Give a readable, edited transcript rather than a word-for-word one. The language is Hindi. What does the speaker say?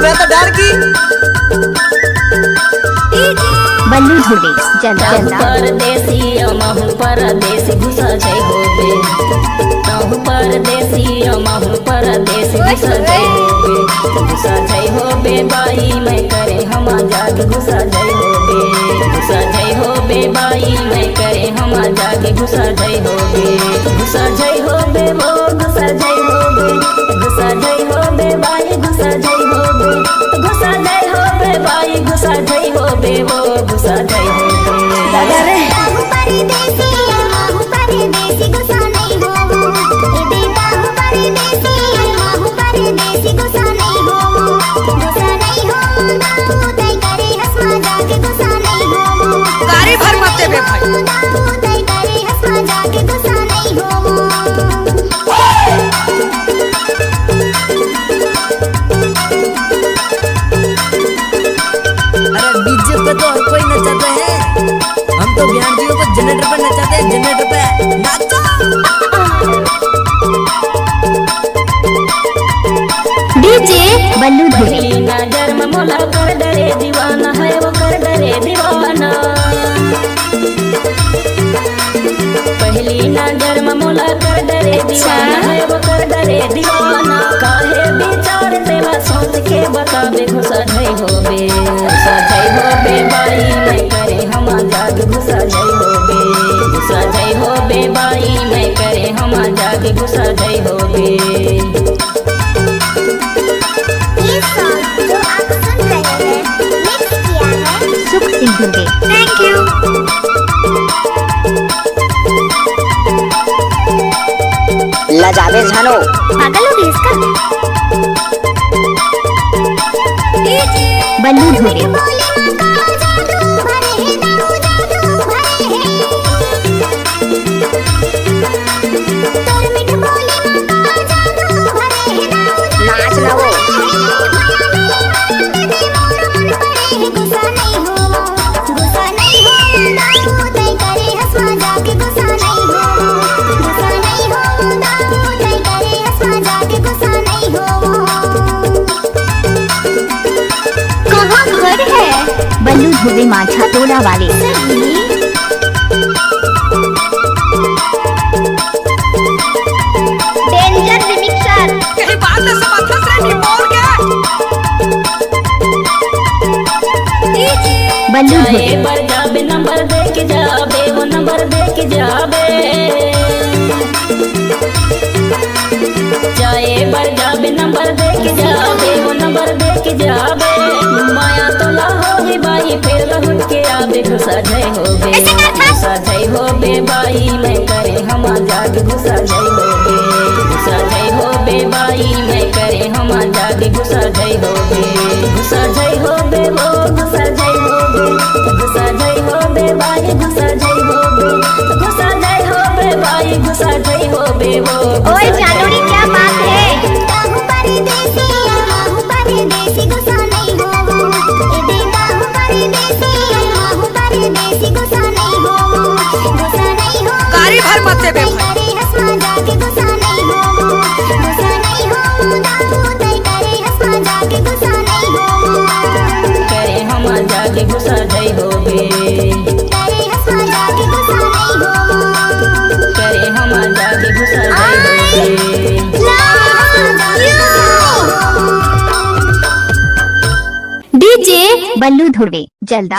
मैं तो डर की बल्लू धुड़े जल्दा परदेसी महू परदेसी घुसा जाई होबे महू परदेसी महू परदेसी घुसा जाई होबे बाई मैं करे हम जाग घुसा जाई होबे बाई मैं करे हम जाग घुसा जाई होबे वो घुसा जाई होबे बाई घुसा जाई होबे बाई घुसा जाई होबे वो घुसा जाई होबे दादा रे परदेसी महू परदेसी घुसा नहीं होबो ए बेटा परदेसी महू परदेसी घुसा नहीं होबो तय करे हंसमा जाके घुसा नहीं होबो गाड़ी भर मत दे बे भाई तय करे हंसमा जाके घुसा नहीं होबो डीजे पे तो और कोई नचाते हैं, हम तो बयान को जनरेटर पे नचाते हैं। जनरेटर पे नाचो डीजे बल्लू धुड़े नजर में मोला कर डरे दीवाना है वो कर डरे दीवाना पहली नजर में मोला कर डरे दीवाना है वो कर डरे दीवाना काहे विचार तेरा सोच के बतावे घुसा जाई होबे बाई मैं करे हम जाग घुसा जाई होबे बाई मैं करे हम जाग घुसा जाई होबे जो आप सुन रहे हैं मिक्स किया है सुख सिंह धुड़े। Thank you. लजावे झानो पागल हो गई इसका बल्लू धुड़े नाच ना वो कहाँ घर है बल्लू धुड़े माछा टोला वाले डेंजर रिमिक्सर कहीं बात न समझ रे बोल के बल्लू धुड़े पर जाबे नंबर दे के जाबे वो नंबर दे के जाबे चाहे पर जाबे नंबर दे के जाबे वो नंबर दे के जाबे माया तो ला होगी बाई फिर लहुट के आबे घुसा जाई होबे बाई मैं करे हम जाग घुसा जाई होबे बाई मैं करे हम जाग घुसा जाई होबे वो घुसा जाई होबे बाई घुसा जाई होबे बाई घुसा जाई होबे वो ओए जानोरी क्या बात है परदेसी घुसा नहीं होबो ए बेटा परदेसी घुसा नहीं होबो गाड़ी भर मत दे बे भाई करे हंसमा जाके घुसा नहीं होबो तय करे हंसमा जाके घुसा नहीं होबो करे हम जाके घुसा जाई होबे करे हंसमा जाके घुसा नहीं होबो करे हम जाके घुसा जाई होबे डीजे बल्लू धुड़े जल्दा